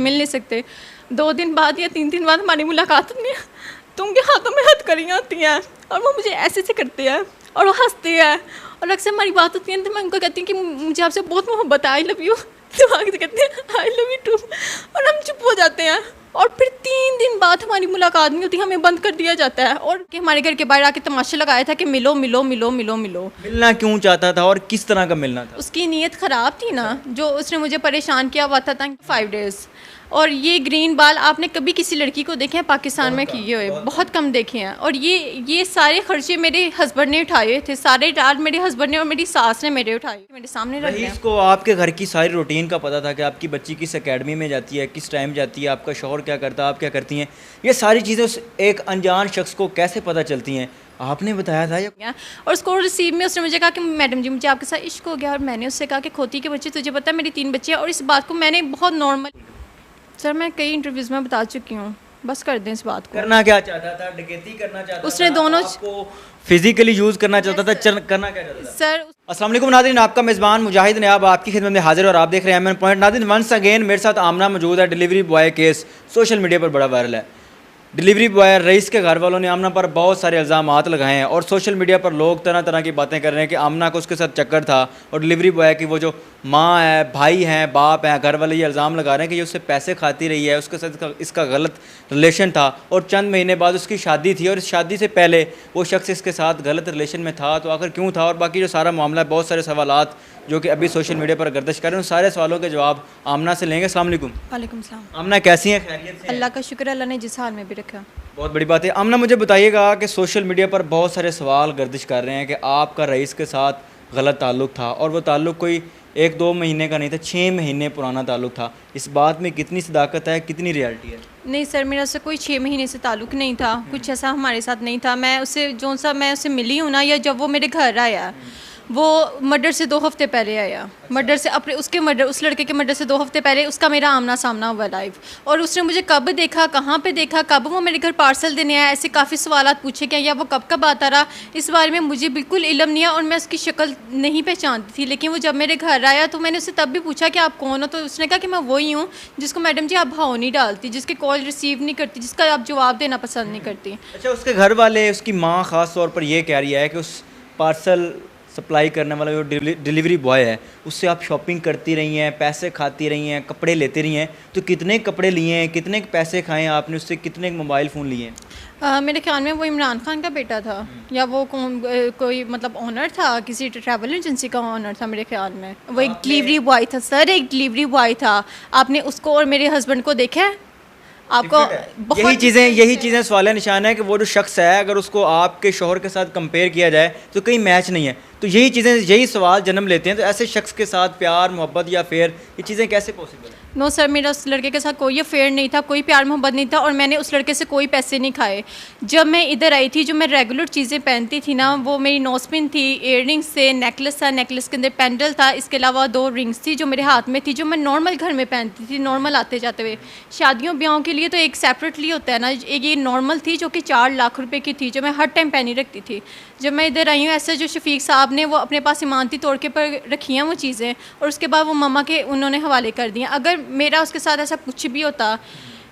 मिल नहीं सकते। 2 दिन बाद या 3 दिन बाद हमारी मुलाकात होती है तो उनके हाथों में हथकड़ियाँ होती हैं और वो मुझे ऐसे ऐसे करते हैं और वो हंसते हैं और अक्सर हमारी बात होती है तो मैं उनको कहती हूँ कि मुझे आपसे बहुत मोहब्बत है, आई लव यू, तो आगे से कहते हैं आई लव यू टू, और हम चुप हो जाते हैं। और फिर 3 दिन बाद हमारी मुलाकात नहीं होती, हमें बंद कर दिया जाता है और कि हमारे घर के बाहर आके तमाशा लगाया था कि मिलो मिलो मिलो मिलो मिलो। मिलना क्यों चाहता था और किस तरह का मिलना था? उसकी नीयत ख़राब थी ना, जो उसने मुझे परेशान किया हुआ था 5 डेज़। और ये ग्रीन बाल आपने कभी किसी लड़की को देखे हैं पाकिस्तान में किए हुए? बहुत कम देखे हैं। और ये सारे खर्चे मेरे हस्बैंड ने उठाए थे, सारे डाल मेरे हस्बैंड ने और मेरी सास ने मेरे उठाए, मेरे सामने रख दिया। इसको आपके घर की सारी रूटीन का पता था कि आपकी बच्ची किस एकेडमी में जाती है, किस टाइम जाती है, आपका शौहर क्या करता है, आप क्या करती हैं, ये सारी चीज़ें उस एक अनजान शख्स को कैसे पता चलती हैं? आपने बताया था या? और उसको रिसीव में उसने मुझे कहा कि मैडम जी मुझे आपके साथ इश्क हो गया। और मैंने उससे कहा कि खोती के बच्चे, तुझे पता है मेरी 3 बच्चे हैं। और इस बात को मैंने बहुत नॉर्मल, सर मैं कई इंटरव्यूज़ में बता चुकी हूँ, बस कर दें इस बात को। करना क्या चाहता था? डकैती करना चाहता उसने था? दोनों आपको फिजिकली यूज़ करना चाहता था? करना क्या चाहता था सर? अस्सलाम वालेकुम नाज़रीन, आपका मेज़बान मुजाहिद ने अब आपकी खिदमत में हाजिर और आप देख रहे हैं एमएन पॉइंट। नाज़रीन वंस अगेन मेरे साथ आमना मौजूद है। Delivery boy case social media पर बड़ा वायरल है। डिलीवरी बॉय रईस के घर वालों ने आमना पर बहुत सारे इल्ज़ामात लगाए हैं और सोशल मीडिया पर लोग तरह तरह की बातें कर रहे हैं कि आमना को उसके साथ चक्कर था और डिलीवरी बॉय की वो जो माँ है, भाई हैं, बाप हैं, घर वाले ये इल्ज़ाम लगा रहे हैं कि ये उससे पैसे खाती रही है, उसके साथ इसका गलत रिलेशन था और चंद महीने बाद उसकी शादी थी और इस शादी से पहले वो शख्स इसके साथ गलत रिलेशन में था, तो आखिर क्यों था और बाकी जो सारा मामला है, बहुत सारे सवालात जो कि अभी सोशल मीडिया पर गर्दिश कर रहे हैं, उन सारे सवालों के जवाब आमना से लेंगे। अस्सलाम वालेकुम। वालेकुम सलाम। आमना कैसी हैं? खैरियत से? अल्लाह का शुक्र, अल्लाह ने जिस हाल में भी रखा। बहुत बड़ी बात है। आमना मुझे बताइएगा कि सोशल मीडिया पर बहुत सारे सवाल गर्दिश कर रहे हैं कि आपका रईस के साथ गलत ताल्लुक़ था और वो ताल्लुक़ कोई 1-2 महीने का नहीं था, 6 महीने पुराना ताल्लुक़ था। इस बात में कितनी सदाकत है, कितनी रियलिटी है? नहीं सर, मेरा उससे कोई 6 महीने से ताल्लुक़ नहीं था, कुछ ऐसा हमारे साथ नहीं था। मैं उससे मैं उससे मिली हूँ ना, या जब वो मेरे घर आया, वो मर्डर से 2 हफ्ते पहले आया। मर्डर से उस लड़के के मर्डर से 2 हफ्ते पहले उसका मेरा आमना सामना हुआ लाइव। और उसने मुझे कब देखा, कहाँ पे देखा, कब वो मेरे घर पार्सल देने आया, ऐसे काफ़ी सवालात पूछे क्या, या वो कब आता रहा, इस बारे में मुझे बिल्कुल इल्म नहीं है और मैं उसकी शक्ल नहीं पहचानती थी। लेकिन वो जब मेरे घर आया तो मैंने उससे तब भी पूछा कि आप कौन हो, तो उसने कहा कि मैं वही हूँ जिसको मैडम जी आप भाव नहीं डालती, जिसके कॉल रिसीव नहीं करती, जिसका आप जवाब देना पसंद नहीं करती। अच्छा, उसके घर वाले, उसकी माँ ख़ास तौर पर यह कह रही है कि उस पार्सल सप्लाई करने वाला जो डिलीवरी बॉय है उससे आप शॉपिंग करती रही हैं, पैसे खाती रही हैं, कपड़े लेती रही हैं, तो कितने कपड़े लिए हैं, कितने पैसे खाए हैं आपने उससे, कितने मोबाइल फ़ोन लिए हैं? मेरे ख्याल में वो इमरान खान का बेटा था या वो कोई मतलब ऑनर था, किसी ट्रैवल एजेंसी का ऑनर था मेरे ख्याल में। वो एक डिलीवरी बॉय था सर, एक डिलीवरी बॉय था। आपने उसको और मेरे हस्बैंड को देखा है? आपको यही चीज़ें सवाल निशान है कि वो जो शख्स है अगर उसको आपके शौहर के साथ कंपेयर किया जाए तो कहीं मैच नहीं है, तो यही चीज़ें, यही सवाल जन्म लेते हैं। तो ऐसे शख्स के साथ प्यार मोहब्बत या फेयर, ये चीज़ें कैसे पॉसिबल है? नो सर, मेरा उस लड़के के साथ कोई अफेयर नहीं था, कोई प्यार मोहब्बत नहीं था और मैंने उस लड़के से कोई पैसे नहीं खाए। जब मैं इधर आई थी, जो मैं रेगुलर चीज़ें पहनती थी ना, वो मेरी नोस्पिन थी, इयररिंग्स थे, नेकलेस था, नेकलेस के अंदर पेंडल था, इसके अलावा 2 रिंग्स थी जो मेरे हाथ में थी, जो मैं नॉर्मल घर में पहनती थी, नॉर्मल आते जाते हुए। शादियों ब्याहों के लिए तो एक सेपरेटली होता है ना, एक ये नॉर्मल थी जो कि 4 लाख रुपए की थी, जो मैं हर टाइम पहनी रखती थी। जब मैं इधर आई हूँ, ऐसे जो शफीक साहब ने वो अपने पास इमानती तौर के पर रखी हैं वो चीज़ें, और उसके बाद वो मम्मा के उन्होंने हवाले कर दिया। अगर मेरा उसके साथ ऐसा कुछ भी होता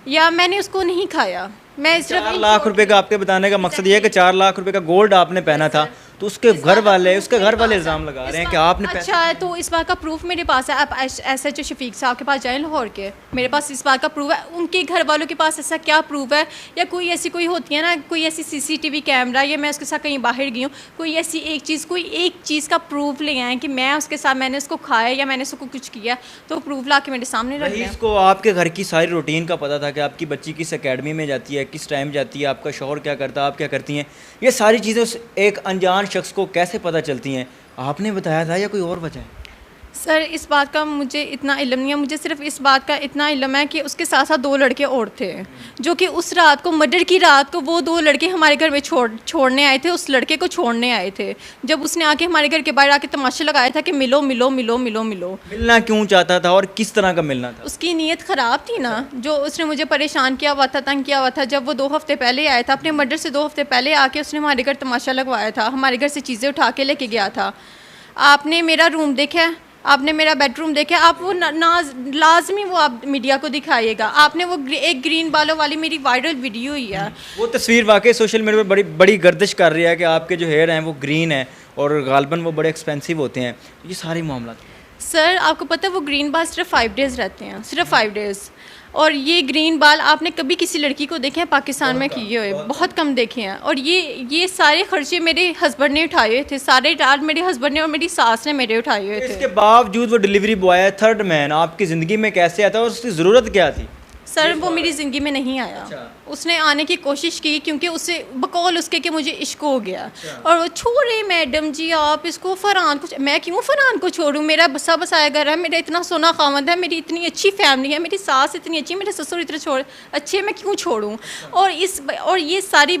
या मैंने उसको नहीं खाया, मैं सिर्फ 4 लाख रुपए का, आपके बताने का मकसद ये है कि 4 लाख रुपए का गोल्ड आपने पहना था, तो उसके घर वाले इल्ज़ाम लगा रहे हैं कि आपने अच्छा है, तो इस बात का प्रूफ मेरे पास है। आप ऐसे जो शफीक साहब के पास जाएं लाहौर के, मेरे पास इस बात का प्रूफ है। उनके घर वालों के पास ऐसा क्या प्रूफ है, या कोई ऐसी कोई होती है ना, कोई ऐसी CCTV कैमरा, या मैं उसके साथ कहीं बाहर गई हूँ, कोई ऐसी कोई एक चीज़ का प्रूफ ले आए कि मैं उसके साथ, मैंने उसको खाया या मैंने उसको कुछ किया, तो प्रूफ ला के मेरे सामने रख दिया। इसको आपके घर की सारी रूटीन का पता था कि आपकी बच्ची किस एकेडमी में जाती है, किस टाइम जाती है, आपका शौहर क्या करता है, आप क्या करती हैं, ये सारी चीज़ें उस एक अनजान शख्स को कैसे पता चलती हैं? आपने बताया था या कोई और वजह है? सर, इस बात का मुझे इतना इल्म नहीं है। मुझे सिर्फ इस बात का इतना इल्म है कि उसके साथ साथ 2 लड़के और थे, जो कि उस रात को, मर्डर की रात को, वो 2 लड़के हमारे घर में छोड़ने आए थे, उस लड़के को छोड़ने आए थे। जब उसने आके हमारे घर के बाहर आके तमाशा लगाया था कि मिलो मिलो मिलो मिलो मिलो। मिलना क्यों चाहता था और किस तरह का मिलना था? उसकी नीयत ख़राब थी ना, जो उसने मुझे परेशान किया हुआ था, तंग किया हुआ था। जब वो 2 हफ्ते पहले आया था, अपने मर्डर से 2 हफ्ते पहले आके उसने हमारे घर तमाशा लगवाया था, हमारे घर से चीज़ें उठा के लेके गया था। आपने मेरा रूम देखा है, आपने मेरा बेडरूम देखा, आप वो लाजमी वो आप मीडिया को दिखाइएगा। आपने वो एक ग्रीन बालों वाली मेरी वायरल वीडियो ही है, वो तस्वीर वाकई सोशल मीडिया पर बड़ी बड़ी गर्दिश कर रही है कि आपके जो हेयर हैं वो ग्रीन है और गालबन वो बड़े एक्सपेंसिव होते हैं। ये सारे मामला सर आपको पता है वो ग्रीन बाल सिर्फ 5 डेज़ रहते हैं, सिर्फ 5 डेज़। और ये ग्रीन बाल आपने कभी किसी लड़की को देखे हैं पाकिस्तान में किए हुए? बहुत कम देखे हैं। और ये सारे खर्चे मेरे हस्बैंड ने उठाए हुए थे, सारे डाल मेरे हस्बैंड ने और मेरी सास ने मेरे उठाए हुए थे। इसके बावजूद वो डिलीवरी बॉय है, थर्ड मैन, आपकी ज़िंदगी में कैसे आता है और उसकी ज़रूरत क्या थी? सर वो मेरी ज़िंदगी में नहीं आया। उसने आने की कोशिश की क्योंकि उससे बकौल उसके कि मुझे इश्क हो गया। और वो छोड़े मैडम जी आप इसको, फ़रहान को। मैं क्यों फ़रहान को छोड़ूं? मेरा बसा बसाया घर है, मेरा इतना सोना खामद है, मेरी इतनी अच्छी फैमिली है, मेरी सास इतनी अच्छी, मेरे ससुर इतने अच्छे, मैं क्यों छोड़ूं? और ये सारी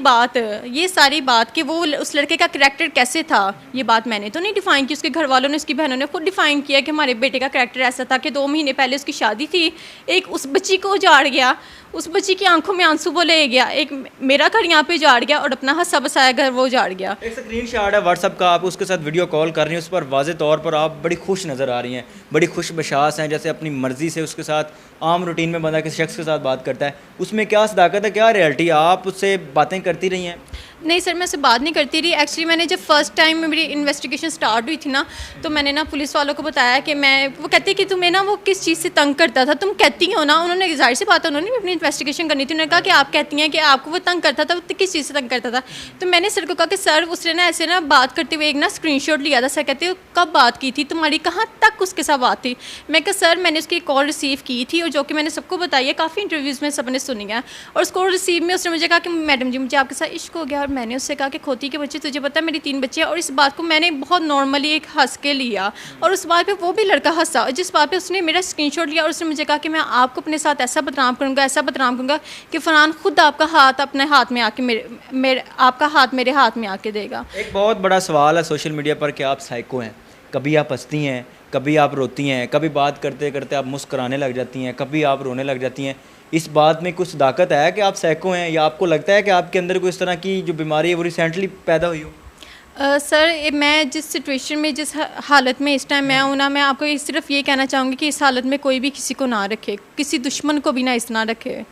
बात कि वो उस लड़के का करैक्टर कैसे था, ये बात मैंने तो नहीं डिफ़ाइन की, उसके घर वालों ने, उसकी बहनों ने खुद डिफ़ाइन किया कि हमारे बेटे का करैक्टर ऐसा था कि 2 महीने पहले उसकी शादी थी, एक उस बच्ची को उजाड़ गया, उस बच्ची की आंखों में आंसू वो ले गया, एक मेरा घर यहाँ पे उजाड़ गया और अपना हंसा बसाया घर वो उजाड़ गया। एक स्क्रीन शॉट है व्हाट्सअप का, आप उसके साथ वीडियो कॉल कर रही हैं, उस पर वाज़े तौर पर आप बड़ी खुश नज़र आ रही हैं, बड़ी खुश बशास हैं, जैसे अपनी मर्ज़ी से उसके साथ आम रूटीन में बंदा किसी शख्स के साथ बात करता है। उसमें क्या सदाकत है, क्या रियलिटी? आप उससे बातें करती रही हैं? नहीं सर, मैं उससे बात नहीं करती रही। एक्चुअली मैंने जब फर्स्ट टाइम मेरी इन्वेस्टिगेशन स्टार्ट हुई थी ना, तो मैंने ना पुलिस वालों को बताया कि वो कहते कि तुम्हें ना वो किस चीज़ से तंग करता था, तुम कहती हो ना। उन्होंने जाहिर सी बात है, उन्होंने भी अपनी इन्वेस्टिगेशन करनी थी। उन्होंने कहा कि आप कहती हैं कि आपको वो तंग करता था, वो किस चीज़ से तंग करता था। तो मैंने सर को कहा कि सर उसने ना ऐसे ना बात करते हुए एक ना स्क्रीनशॉट लिया था। सर कहते हो कब बात की थी तुम्हारी, कहाँ तक उसके साथ बात थी? मैं कहा सर मैंने उसकी कॉल रिसीव की थी और जो कि मैंने सबको बताई है, काफ़ी इंटरव्यूज़ में सबने सुनी है। और उस कॉल रिसीव में उसने मुझे कहा कि मैडम जी मुझे आपके साथ इश्क हो गया। और मैंने उससे कहा कि खोती के बच्चे, तुझे पता है मेरी 3 बच्चे हैं। और इस बात को मैंने बहुत नॉर्मली एक हंस के लिया और उस बात पे वो भी लड़का हंसा, और जिस बात पे उसने मेरा स्क्रीनशॉट लिया और उसने मुझे कहा कि मैं आपको अपने साथ ऐसा बदनाम करूँगा, ऐसा बदनाम करूँगा कि फ़रहान खुद आपका हाथ अपने हाथ में आके आपका हाथ मेरे हाथ में आके देगा। एक बहुत बड़ा सवाल है सोशल मीडिया पर कि आप साइको हैं। कभी आप हंसती हैं, कभी आप रोती हैं, कभी बात करते करते आप मुस्कुराने लग जाती हैं, कभी आप रोने लग जाती हैं। इस बात में कुछ सदाकत है कि आप साइको हैं, या आपको लगता है कि आपके अंदर कोई इस तरह की जो बीमारी है वो रिसेंटली पैदा हुई हो? सर मैं जिस सिचुएशन में, जिस हालत में इस टाइम मैं हूँ ना, मैं आपको सिर्फ ये कहना चाहूँगी कि इस हालत में कोई भी किसी को ना रखे, किसी दुश्मन को भी ना इस ना रखे।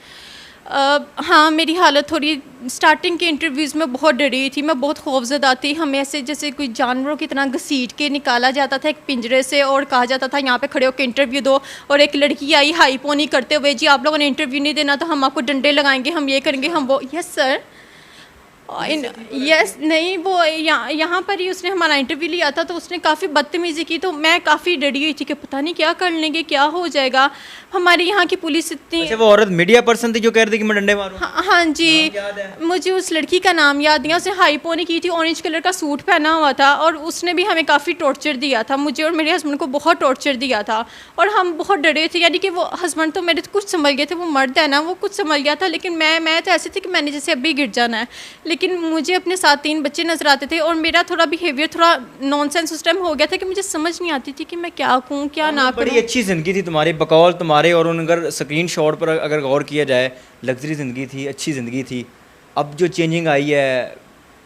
हाँ मेरी हालत थोड़ी स्टार्टिंग के इंटरव्यूज़ में बहुत डरी थी, मैं बहुत खौफज़दा थी। हमें ऐसे जैसे कोई जानवरों की तरह घसीट के निकाला जाता था एक पिंजरे से और कहा जाता था यहाँ पे खड़े होकर इंटरव्यू दो। और एक लड़की आई हाई पोनी करते हुए, जी आप लोगों ने इंटरव्यू नहीं देना तो हम आपको डंडे लगाएंगे, हम ये करेंगे, हम वो। यस सर, यस नहीं वो यहाँ पर ही उसने हमारा इंटरव्यू लिया था, तो उसने काफ़ी बदतमीज़ी की। तो मैं काफ़ी डरी हुई थी कि पता नहीं क्या कर लेंगे, क्या हो जाएगा। हमारे यहाँ की पुलिस इतनी, अच्छा वो औरत मीडिया पर्सन थी जो कह रही थी कि मैं डंडे मारूं? हाँ जी, मुझे उस लड़की का नाम याद नहीं है। उसने हाई पोनी की थी, ऑरेंज कलर का सूट पहना हुआ था और उसने भी हमें काफ़ी टॉर्चर दिया था, मुझे और मेरे हस्बैंड को बहुत टॉर्चर दिया था। और हम बहुत डरे थे, यानी कि वो हस्बैंड तो मेरे कुछ समझ गए थे, वो मर्द है ना, वो कुछ समझ गया था। लेकिन मैं तो ऐसी थी कि मैंने जैसे अभी गिर जाना है। लेकिन मुझे अपने साथ 3 बच्चे नज़र आते थे और मेरा थोड़ा बिहेवियर थोड़ा नॉनसेंस उस टाइम हो गया था कि मुझे समझ नहीं आती थी कि मैं क्या कहूँ क्या ना करूँ। बड़ी अच्छी ज़िंदगी थी तुम्हारी, बकौल तुम्हारे, और उन अगर स्क्रीन शॉट पर अगर गौर किया जाए, लग्जरी ज़िंदगी थी, अच्छी ज़िंदगी थी। अब जो चेंजिंग आई है,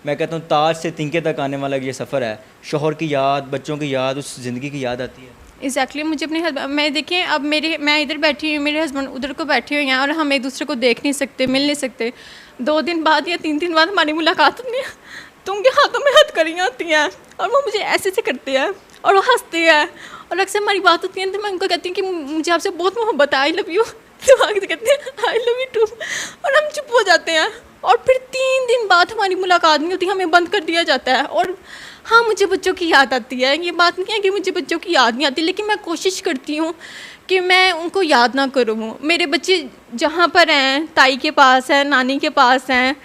मैं कहता हूँ ताज से तिनके तक आने वाला ये सफ़र है, शोहर की याद, बच्चों की याद, उस ज़िंदगी की याद आती है। एग्जैक्टली मुझे अपने हस्बैंड, मैं देखें अब मैं इधर बैठी हुई, मेरे हस्बैंड उधर को बैठे हुए हैं और हम एक दूसरे को देख नहीं सकते, मिल नहीं सकते। 2 दिन बाद या 3 दिन बाद हमारी मुलाकात होती है तो उनके हाथों में हथकड़ियाँ होती हैं और वो मुझे ऐसे से करते हैं और वो हंसते हैं। और अक्सर हमारी बात होती है तो मैं उनको कहती हूँ कि मुझे आपसे बहुत मोहब्बत है, आई लव यू। तो आगे कहते हैं आई लव यू टू, और हम चुप हो जाते हैं। और फिर 3 दिन बाद हमारी मुलाकात नहीं होती, हमें बंद कर दिया जाता है। और हाँ मुझे बच्चों की याद आती है, ये बात नहीं है कि मुझे बच्चों की याद नहीं आती, लेकिन मैं कोशिश करती हूँ कि मैं उनको याद ना करूँ। मेरे बच्चे जहाँ पर हैं, ताई के पास हैं, नानी के पास हैं,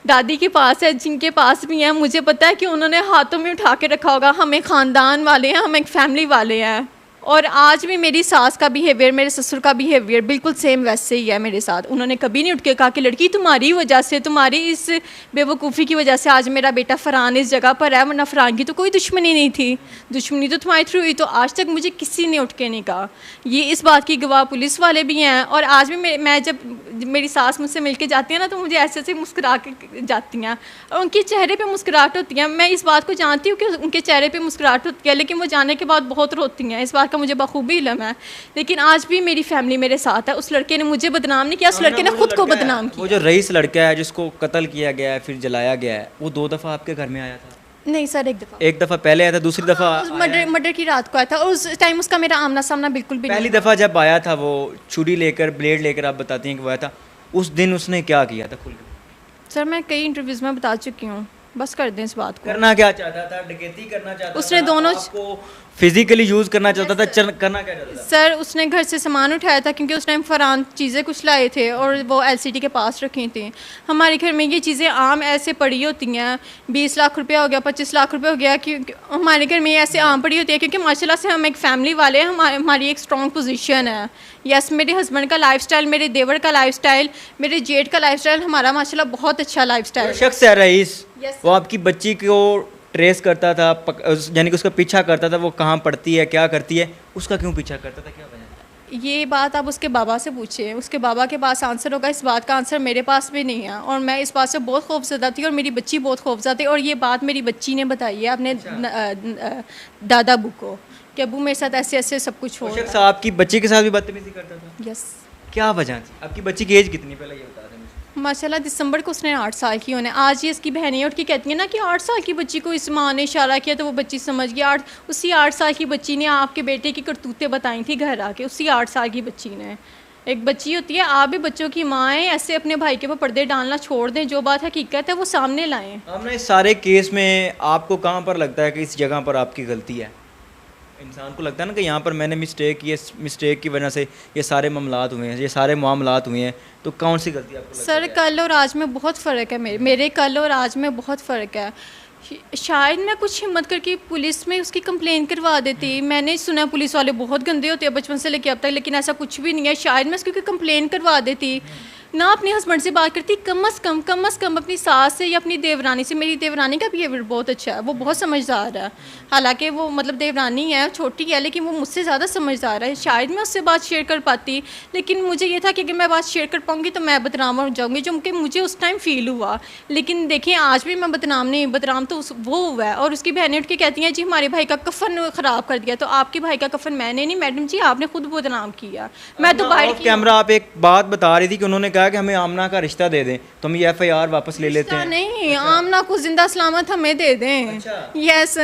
दादी के पास है, जिनके पास भी हैं, मुझे पता है कि उन्होंने हाथों में उठा के रखा होगा। हम एक ख़ानदान वाले हैं, हम एक फैमिली वाले हैं। और आज भी मेरी सास का बिहेवियर, मेरे ससुर का बिहेवियर बिल्कुल सेम वैसे ही है मेरे साथ। उन्होंने कभी नहीं उठ के कहा कि लड़की तुम्हारी वजह से, तुम्हारी इस बेवकूफ़ी की वजह से आज मेरा बेटा फ़रहान इस जगह पर है, वरना फ़रहान की तो कोई दुश्मनी नहीं थी, दुश्मनी तो तुम्हारी थ्रू हुई। तो आज तक मुझे किसी ने उठ के नहीं कहा। ये इस बात की गवाह पुलिस वाले भी हैं। और आज भी मैं जब मेरी सास मुझसे मिलके जाती है ना, तो मुझे ऐसे ऐसे मुस्कुरा के जाती हैं और उनके चेहरे पे मुस्कुराहट होती है। मैं इस बात को जानती हूँ कि उनके चेहरे पे मुस्कुराहट होती है, लेकिन वो जाने के बाद बहुत रोती हैं। इस बात का मुझे बखूबी इल्म है। लेकिन आज भी मेरी फैमिली मेरे साथ है। उस लड़के ने मुझे बदनाम नहीं किया, उस लड़के ने खुद को बदनाम वो किया। जो रईस लड़का है जिसको कत्ल किया गया है फिर जलाया गया है, वो 2 दफ़ा आपके घर में आया था? नहीं सर, एक दफ़ा। एक दफ़ा पहले आया था, दूसरी दफ़ा मर्डर की रात को आया था और उस टाइम उसका मेरा आमना सामना बिल्कुल भी पहली नहीं। दफ़ा जब आया था वो छुरी लेकर, ब्लेड लेकर, आप बताती हैं कि वो आया था, उस दिन उसने क्या किया था? खुल के सर मैं कई इंटरव्यूज़ में बता चुकी हूँ, बस कर दें इस बात को। करना क्या चाहता था? डकैती करना चाहता उसने था? दोनों आपको फिजिकली यूज करना चाहता था? करना क्या चाहता था? सर उसने घर से सामान उठाया था, क्योंकि उस टाइम फरहान चीज़ें कुछ लाए थे और वो एलसीडी के पास रखी थी। हमारे घर में ये चीज़ें आम ऐसे पड़ी होती हैं, 20 लाख रुपया हो गया, 25 लाख रुपया हो गया, क्योंकि हमारे घर में ऐसे आम पड़ी होती है, क्योंकि माशाल्लाह से हम एक फैमिली वाले हैं, हमारी एक स्ट्रॉन्ग पोजीशन है। यस, मेरे हस्बैंड का लाइफस्टाइल, मेरे देवर का लाइफस्टाइल, मेरे जेठ का लाइफस्टाइल, हमारा माशाल्लाह बहुत अच्छा लाइफस्टाइल जो शख्स है रईस, Yes, वो आपकी बच्ची को ट्रेस करता था, यानी कि उसका पीछा करता था, वो कहाँ पढ़ती है, क्या करती है, उसका क्यों पीछा करता था, क्या वजह? ये बात आप उसके बाबा से पूछिए, उसके बाबा के पास आंसर होगा। इस बात का आंसर मेरे पास भी नहीं है, और मैं इस बात से बहुत खौफजदा थी और मेरी बच्ची बहुत खौफजदा थी, और ये बात मेरी बच्ची ने बताई है अपने दादा अबू को कि अबू मेरे साथ ऐसे ऐसे सब कुछ हो वो रहा शख्स आपकी बच्ची के साथ भी बदतमीजी करता था? है। यस, क्या वजह थी? आपकी बच्ची की एज कितनी, पहले ये बता दें मुझे। माशाल्लाह दिसंबर को उसने 8 साल की होने। आज ये इसकी बहनें उठ के कहती हैं ना कि 8 साल की बच्ची को इस माँ ने इशारा किया तो वो बच्ची समझ गई। उसी 8 साल की बच्ची ने आपके बेटे की करतूतें बताई थी घर आके, उसी 8 साल की बच्ची ने। एक बच्ची होती है, आप भी बच्चों की माँ हैं, ऐसे अपने भाई के ऊपर पर्दे डालना छोड़ दें, जो बात हकीकत है वो सामने लाएं। हमने इस सारे केस में आपको कहाँ पर लगता है कि इस जगह पर आपकी गलती है? इंसान को लगता है ना कि यहाँ पर मैंने मिस्टेक की है, इस मिस्टेक की वजह से ये सारे मामलात हुए हैं, ये सारे मामलात हुए हैं, तो कौन सी गलती आपको लगती सर है? कल और आज में बहुत फ़र्क है, मेरे कल और आज में बहुत फ़र्क है। शायद मैं कुछ हिम्मत करके पुलिस में उसकी कंप्लेन करवा देती। मैंने सुना पुलिस वाले बहुत गंदे होते हैं बचपन से लेके अब तक, लेकिन ऐसा कुछ भी नहीं है। शायद मैं उसकी कंप्लेन करवा देती, ना अपने हस्बैंड से बात करती, कम अज़ कम अपनी सास से या अपनी देवरानी से। मेरी देवरानी का बिहेवियर बहुत अच्छा है, वो बहुत समझदार है, हालांकि वो मतलब देवरानी है, छोटी है, लेकिन वो मुझसे ज़्यादा समझदार है। शायद मैं उससे बात शेयर कर पाती, लेकिन मुझे ये था कि अगर मैं बात शेयर कर पाऊँगी तो मैं बदनाम हो जाऊँगी, जो कि मुझे उस टाइम फ़ील हुआ। लेकिन देखिए आज भी मैं बदनाम नहीं, बदनाम तो वो हुआ है। और उसकी बहनें उठ के कहती हैं जी हमारे भाई का कफन ख़राब कर दिया, तो आपके भाई का कफन मैंने नहीं मैडम जी, आपने खुद बदनाम किया। मैं तो बाहर की कैमरा आप एक बात बता रही थी कि उन्होंने कहा कि हमें आमना का रिश्ता दे दें तो हम ये FIR वापस ले लेते हैं। नहीं, आमना को जिंदा सलामत हमें दे दें। अच्छा। यस,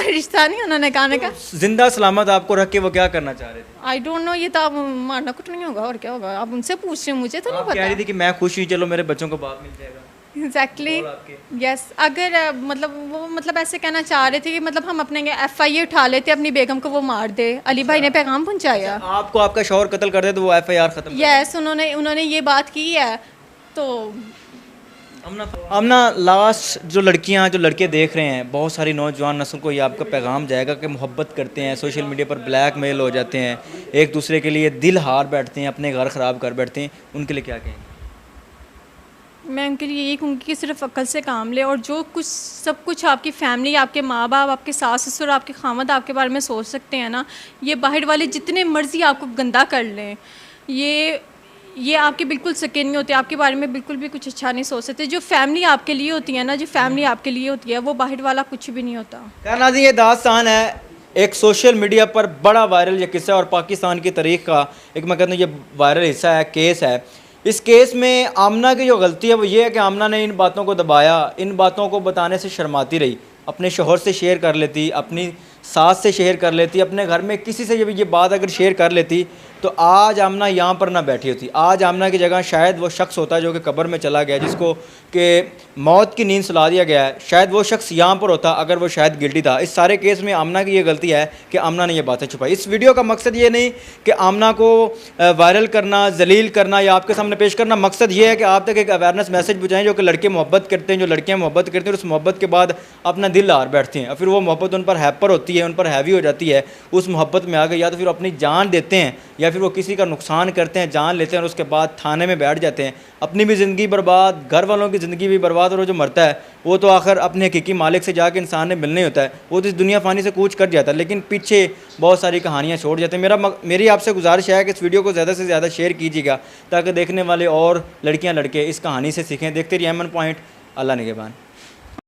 रिश्ता नहीं उन्होंने कहा का। जिंदा सलामत आपको रख के वो क्या करना चाह रहे थे? आई डोंट नो, ये तो आप मारना कुछ नहीं होगा और क्या होगा, आप उनसे पूछ रहे हैं, मुझे तो नहीं आप कह रही थी कि मैं खुश हुई, चलो मेरे बच्चों को बाप मिल जाएगा। पता। Exactly, yes. अगर मतलब ऐसे कहना चाह रहे थे कि मतलब हम अपने FIA उठा लेते, अपनी बेगम को वो मार दे। अली भाई ने पैगाम पहुंचाया। आपको आपका शौहर कत्ल कर दे तो वो FIR खत्म। यस, उन्होंने ये बात की है। तो हमना लास्ट जो लड़कियां जो लड़के देख रहे हैं, बहुत सारी नौजवान नस्ल को ये आपका पैगाम जाएगा कि मोहब्बत करते हैं, सोशल मीडिया पर ब्लैकमेल हो जाते हैं, एक दूसरे के लिए दिल हार बैठते हैं, अपने घर ख़राब कर बैठते हैं, उनके लिए क्या कहेंगे? मैं उनके लिए यही कहूँगी कि सिर्फ अक्ल से काम ले, और जो कुछ सब कुछ आपकी फैमिली, आपके माँ बाप, आपके सास ससुर, आपके खामद आपके बारे में सोच सकते हैं ना, ये बाहर वाले जितने मर्जी आपको गंदा कर लें, ये आपके बिल्कुल सके नहीं होते, आपके बारे में बिल्कुल भी कुछ अच्छा नहीं सोच सकते। जो फैमिली आपके लिए होती है ना, जो फैमिली आपके लिए होती है, वो बाहर वाला कुछ भी नहीं होता। क्या नाज़रीन, ये दास्तान है एक सोशल मीडिया पर बड़ा वायरल ये किस्सा और पाकिस्तान की तारीख का एक मैं कहता हूँ ये वायरल हिस्सा है, केस है। इस केस में आमना की जो गलती है वो ये है कि आमना ने इन बातों को दबाया, इन बातों को बताने से शर्माती रही, अपने शोहर से शेयर कर लेती, अपनी सास से शेयर कर लेती, अपने घर में किसी से ये बात अगर शेयर कर लेती तो आज आमना यहाँ पर ना बैठी होती। आज आमना की जगह शायद वो शख्स होता है जो कि कब्र में चला गया, जिसको कि मौत की नींद सुला दिया गया है, शायद वो शख्स यहाँ पर होता अगर वो शायद गिल्टी था। इस सारे केस में आमना की ये गलती है कि आमना ने ये बातें छुपाई। इस वीडियो का मकसद ये नहीं कि आमना को वायरल करना, जलील करना या आपके सामने पेश करना, मकसद ये है कि आप तक एक अवेयरनेस मैसेज पहुँचाएं जो कि लड़के मोहब्बत करते हैं, जो लड़कियाँ मोहब्बत करती हैं, उस मोहब्बत के बाद अपना दिल हार बैठते हैं, फिर वो मोहब्बत उन पर हैपर होती है, उन पर हैवी हो जाती है, उस मोहब्बत में आ गए या तो फिर अपनी जान देते हैं या फिर वो किसी का नुकसान करते हैं, जान लेते हैं और उसके बाद थाने में बैठ जाते हैं, अपनी भी ज़िंदगी बर्बाद, घर वालों की ज़िंदगी भी बर्बाद। और वो जो मरता है वो तो आखिर अपने हकीकी मालिक से जाके इंसान ने मिलने होता है, वो तो इस दुनिया फ़ानी से कूच कर जाता है, लेकिन पीछे बहुत सारी कहानियाँ छोड़ जाते हैं। मेरी आपसे गुजारिश है कि इस वीडियो को ज़्यादा से ज़्यादा शेयर कीजिएगा ताकि देखने वाले और लड़कियाँ लड़के इस कहानी से सीखें। देखते रहिए एमएन पॉइंट। अल्लाह निगहबान।